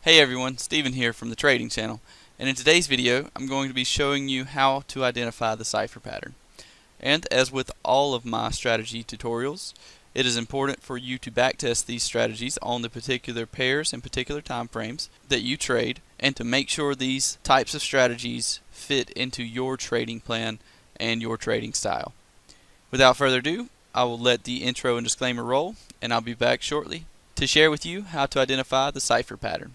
Hey everyone, Steven here from the Trading Channel, and in today's video I'm going to be showing you how to identify the cipher pattern. And as with all of my strategy tutorials, it is important for you to backtest these strategies on the particular pairs and particular time frames that you trade, and to make sure these types of strategies fit into your trading plan and your trading style. Without further ado, I will let the intro and disclaimer roll, and I'll be back shortly to share with you how to identify the cipher pattern.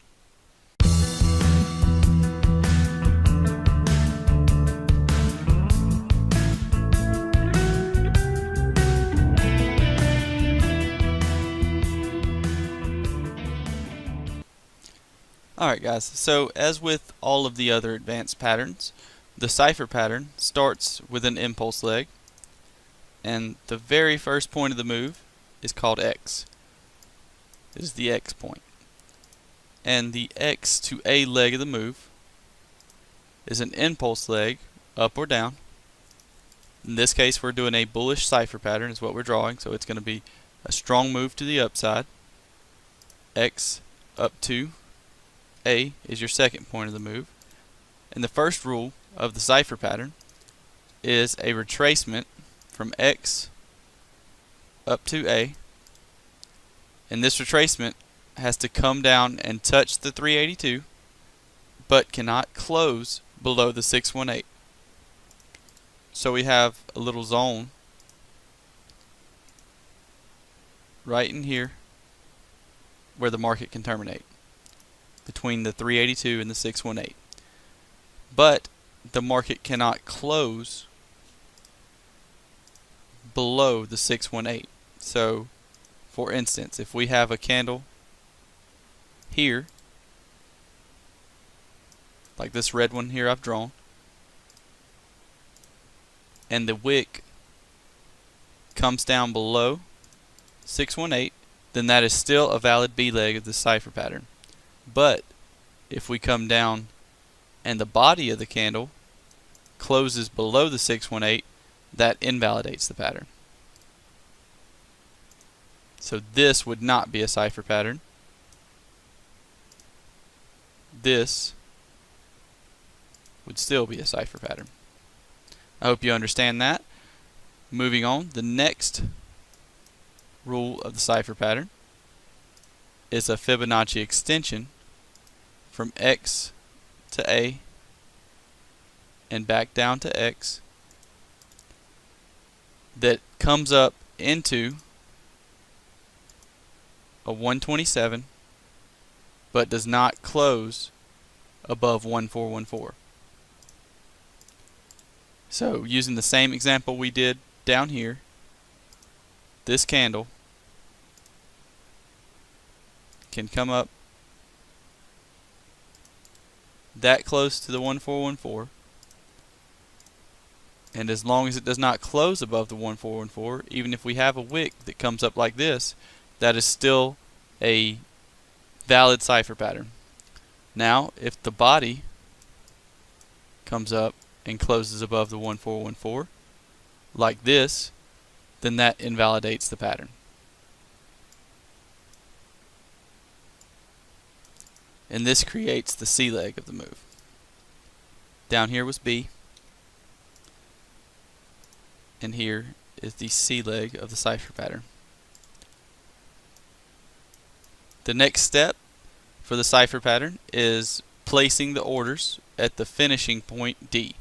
Alright guys, so as with all of the other advanced patterns, the cipher pattern starts with an impulse leg, and the very first point of the move is called X. It is the X point. And the X to A leg of the move is an impulse leg, up or down. In this case we're doing a bullish cipher pattern is what we're drawing, so it's going to be a strong move to the upside. X up to A is your second point of the move. And the first rule of the cipher pattern is a retracement from X up to A. And this retracement has to come down and touch the 382, but cannot close below the 618. So we have a little zone right in here where the market can terminate, between the 382 and the 618. But the market cannot close below the 618. So for instance, if we have a candle here, like this red one here I've drawn, and the wick comes down below 618, then that is still a valid B leg of the cipher pattern. But if we come down and the body of the candle closes below the 618, that invalidates the pattern. So this would not be a cipher pattern. This would still be a cipher pattern. I hope you understand that. Moving on, the next rule of the cipher pattern is a Fibonacci extension from X to A and back down to X that comes up into a 127 but does not close above 1414. So using the same example we did down here, this candle can come up that close to the 1414, and as long as it does not close above the 1414, even if we have a wick that comes up like this, that is still a valid cipher pattern. Now if the body comes up and closes above the 1414 like this, then that invalidates the pattern. And this creates the C leg of the move. Down here was B, and here is the C leg of the cipher pattern. The next step for the cipher pattern is placing the orders at the finishing point D.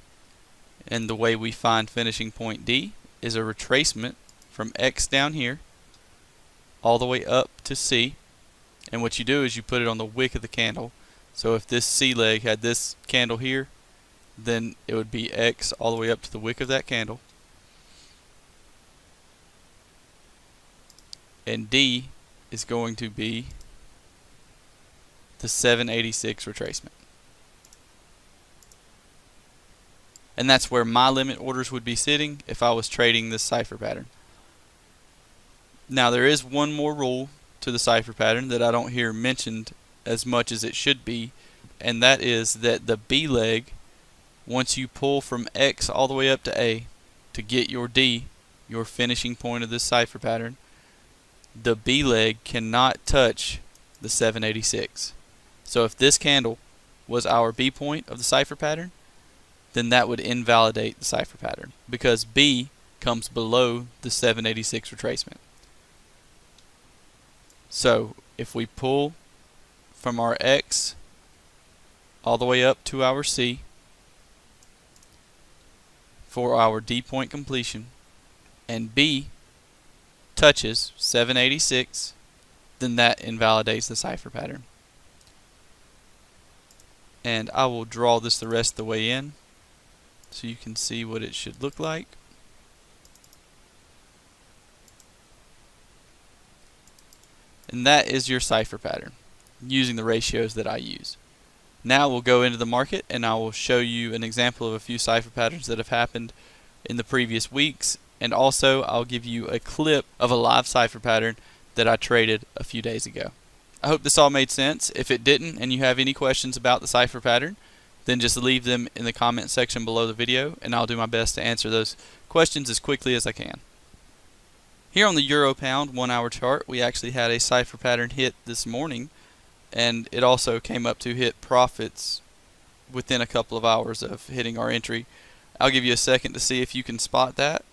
And the way we find finishing point D is a retracement from X down here all the way up to C. And what you do is you put it on the wick of the candle. So if this C leg had this candle here, then it would be X all the way up to the wick of that candle. And D is going to be the 786 retracement. And that's where my limit orders would be sitting if I was trading this cipher pattern. Now there is one more rule to the cipher pattern that I don't hear mentioned as much as it should be, and that is that the B leg, once you pull from X all the way up to A to get your D, your finishing point of this cipher pattern, the B leg cannot touch the 786. So if this candle was our B point of the cipher pattern, then that would invalidate the cipher pattern because B comes below the 786 retracement. So if we pull from our X all the way up to our C for our D point completion, and B touches 786, then that invalidates the cipher pattern. And I will draw this the rest of the way in so you can see what it should look like. And that is your cipher pattern using the ratios that I use. Now we'll go into the market and I will show you an example of a few cipher patterns that have happened in the previous weeks, and also I'll give you a clip of a live cipher pattern that I traded a few days ago. I hope this all made sense. If it didn't and you have any questions about the cipher pattern, then just leave them in the comment section below the video and I'll do my best to answer those questions as quickly as I can. Here on the Euro Pound 1 hour chart, we actually had a cipher pattern hit this morning, and it also came up to hit profits within a couple of hours of hitting our entry. I'll give you a second to see if you can spot that,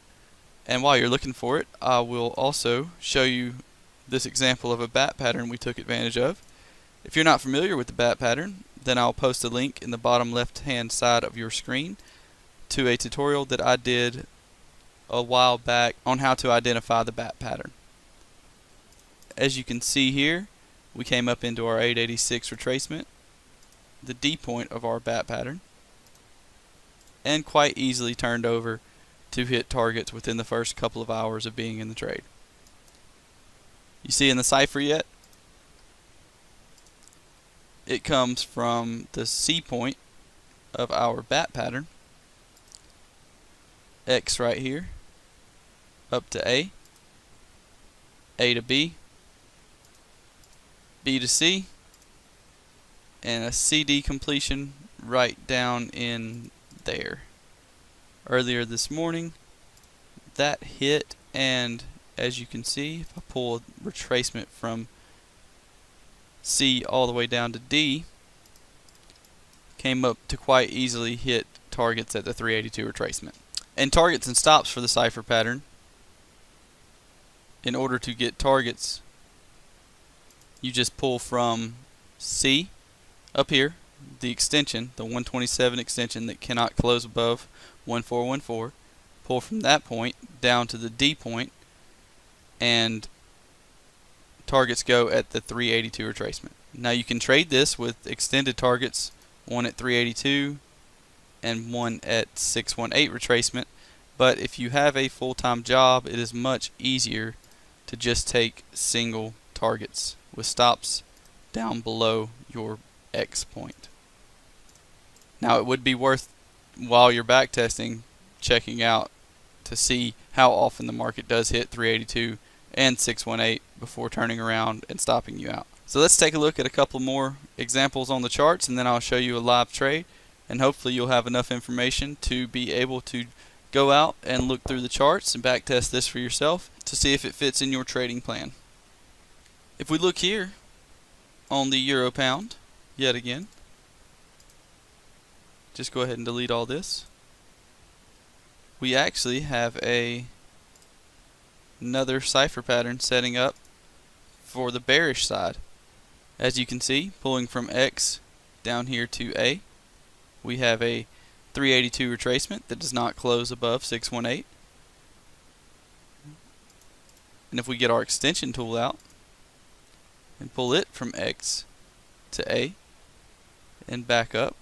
and while you're looking for it, I will also show you this example of a bat pattern we took advantage of. If you're not familiar with the bat pattern, then I'll post a link in the bottom left hand side of your screen to a tutorial that I did a while back on how to identify the bat pattern. As you can see here, we came up into our 886 retracement, the D point of our bat pattern, and quite easily turned over to hit targets within the first couple of hours of being in the trade. You see in the cipher yet? It comes from the C point of our bat pattern, X right here, up to A to B, B to C, and a CD completion right down in there. Earlier this morning, that hit, and as you can see, if I pull a retracement from C all the way down to D, came up to quite easily hit targets at the 382 retracement. And targets and stops for the cipher pattern, in order to get targets, you just pull from C up here, the extension, the 127 extension that cannot close above 1414, pull from that point down to the D point, and targets go at the 382 retracement. Now you can trade this with extended targets, one at 382 and one at 618 retracement, but if you have a full-time job, it is much easier to just take single targets with stops down below your X point. Now it would be worth, while you're back testing, checking out to see how often the market does hit 382 and 618 before turning around and stopping you out. So let's take a look at a couple more examples on the charts, and then I'll show you a live trade, and hopefully you'll have enough information to be able to go out and look through the charts and back test this for yourself to see if it fits in your trading plan. If we look here on the Euro Pound, yet again, just go ahead and delete all this. We actually have another cipher pattern setting up for the bearish side. As you can see, pulling from X down here to A, we have a 382 retracement that does not close above 618. And if we get our extension tool out and pull it from X to A and back up,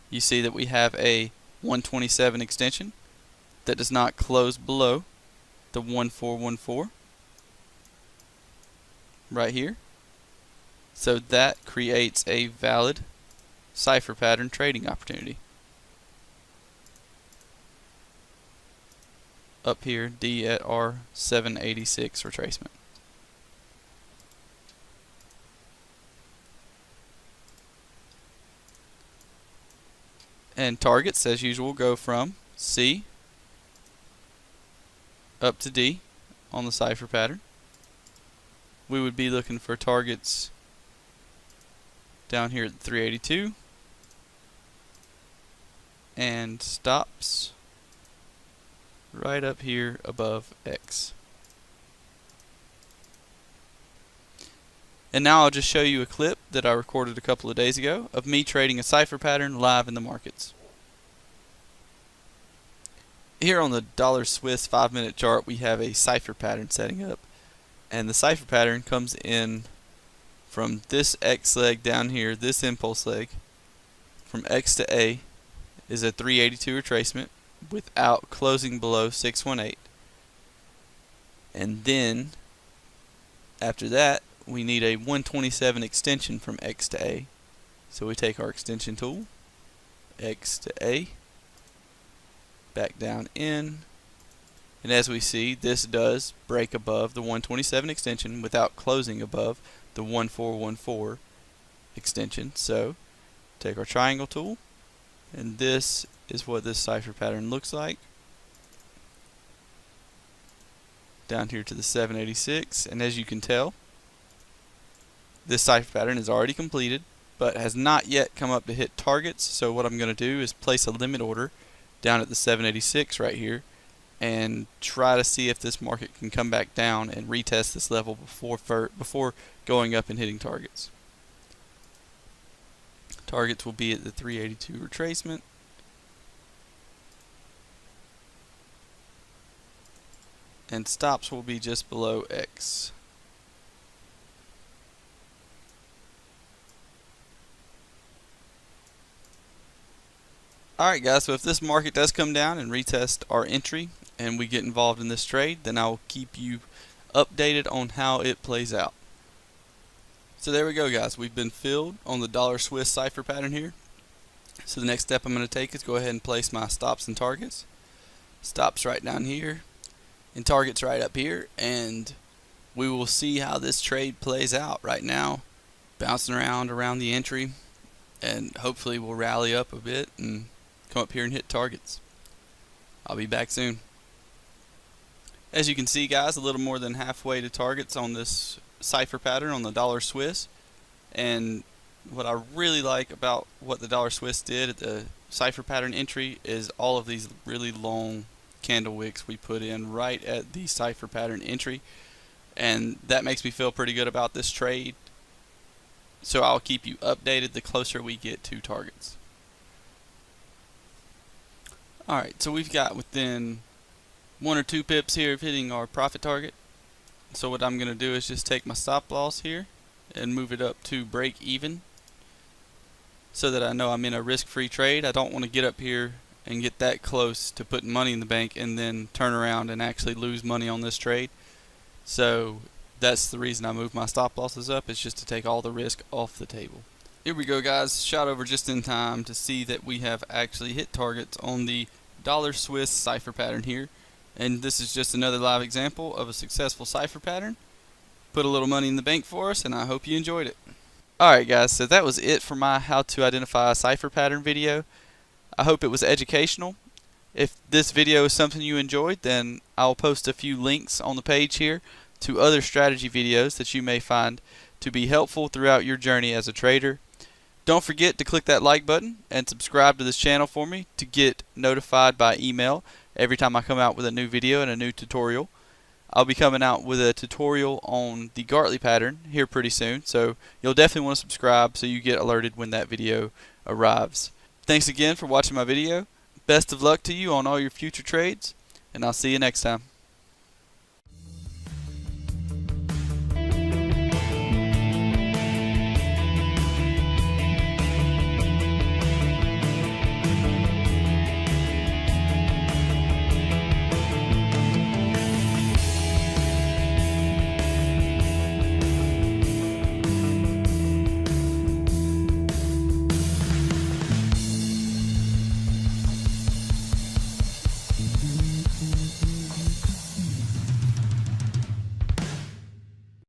you see that we have a 127 extension that does not close below the 1414 right here. So that creates a valid cipher pattern trading opportunity. Up here, D at our 786 retracement. And targets, as usual, go from C up to D on the cipher pattern. We would be looking for targets down here at 382 and stops right up here above X. And now I'll just show you a clip that I recorded a couple of days ago of me trading a cipher pattern live in the markets. Here on the dollar Swiss 5-minute chart we have a cipher pattern setting up, and the cipher pattern comes in from this X leg down here, this impulse leg, from X to A is a 382 retracement without closing below 618. And then after that we need a 127 extension from X to A. So we take our extension tool, X to A, back down in, and as we see, this does break above the 127 extension without closing above the 1414 extension. So take our triangle tool, and this is what this cipher pattern looks like. Down here to the 786, and as you can tell, this cipher pattern is already completed but has not yet come up to hit targets. So what I'm going to do is place a limit order down at the 786 right here and try to see if this market can come back down and retest this level before going up and hitting targets. Targets will be at the 382 retracement, and stops will be just below X. Alright guys, so if this market does come down and retest our entry and we get involved in this trade, then I'll keep you updated on how it plays out. So there we go guys, we've been filled on the dollar Swiss cipher pattern here. So the next step I'm going to take is go ahead and place my stops and targets. Stops right down here and targets right up here, and we will see how this trade plays out. Right now bouncing around the entry, and hopefully we'll rally up a bit and come up here and hit targets. I'll be back soon. As you can see guys, a little more than halfway to targets on this cipher pattern on the dollar Swiss. And what I really like about what the dollar Swiss did at the cipher pattern entry is all of these really long candle wicks we put in right at the cipher pattern entry, and that makes me feel pretty good about this trade. So I'll keep you updated the closer we get to targets. Alright, so we've got within 1 or 2 pips here of hitting our profit target. So what I'm going to do is just take my stop loss here and move it up to break even, so that I know I'm in a risk-free trade. I don't want to get up here and get that close to putting money in the bank and then turn around and actually lose money on this trade. So that's the reason I move my stop losses up, is just to take all the risk off the table. Here we go guys, shot over just in time to see that we have actually hit targets on the dollar Swiss cipher pattern here. And this is just another live example of a successful cipher pattern. Put a little money in the bank for us, and I hope you enjoyed it. Alright guys, so that was it for my how to identify a cipher pattern video. I hope it was educational. If this video is something you enjoyed, then I'll post a few links on the page here to other strategy videos that you may find to be helpful throughout your journey as a trader. Don't forget to click that like button and subscribe to this channel for me to get notified by email every time I come out with a new video and a new tutorial. I'll be coming out with a tutorial on the Gartley pattern here pretty soon, so you'll definitely want to subscribe so you get alerted when that video arrives. Thanks again for watching my video. Best of luck to you on all your future trades, and I'll see you next time.